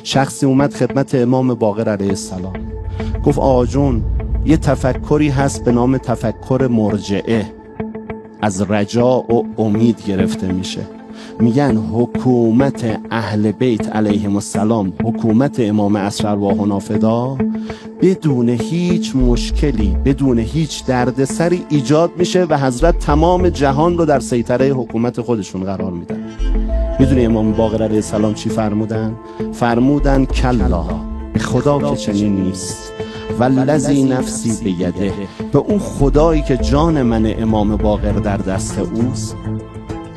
شخصی اومد خدمت امام باقر علیه السلام، گفت آقا جون یه تفکری هست به نام تفکر مرجعه، از رجا و امید گرفته میشه. میگن حکومت اهل بیت علیهم السلام، حکومت امام عصر ارواحنا فدا، بدون هیچ مشکلی، بدون هیچ دردسری ایجاد میشه و حضرت تمام جهان رو در سیطره حکومت خودشون قرار میدن. میدونی امام باقر علیه السلام چی فرمودن؟ فرمودن کلا، خدا که چنین نیست، والذی نفسی بیده، به اون خدایی که جان من امام باقر در دست اوست،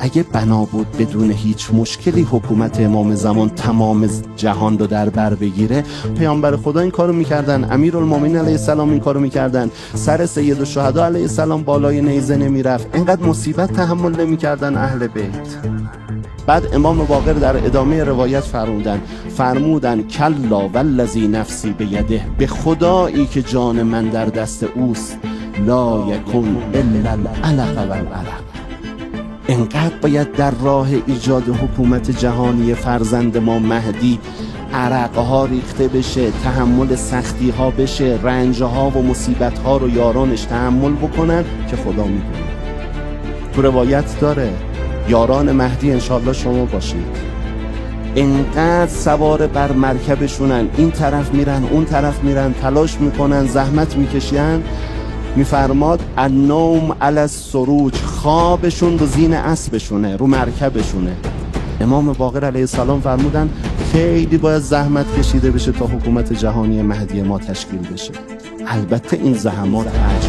اگه بنا بود بدون هیچ مشکلی حکومت امام زمان تمام جهان رو در بر بگیره، پیامبر خدا این کارو میکردن، امیرالمومنین علیه السلام این کارو میکردن، سر سید الشهدا علیه السلام بالای نیزه نمیرفت، اینقدر مصیبت تحمل نمیکردن اهل بیت. بعد امام باقر در ادامه روایت فرمودن کلا والذی نفسی بیده، به خدایی که جان من در دست اوست، لا یکن الا العلق والعرق. انقدر باید در راه ایجاد حکومت جهانی فرزند ما مهدی عرقها ریخته بشه، تحمل سختی ها بشه، رنج ها و مصیبت ها رو یارانش تحمل بکنن که خدا میدونه. تو روایت داره یاران مهدی انشالله شما باشید، انقدر سوار بر مرکبشونن، این طرف میرن اون طرف میرن، تلاش میکنن، زحمت میکشین. میفرماد النوم علی السروج، خوابشون رو زین اسبشونه، رو مرکبشونه. امام باقر علیه السلام فرمودن خیلی باید زحمت کشیده بشه تا حکومت جهانی مهدی ما تشکیل بشه. البته این زحمات اجر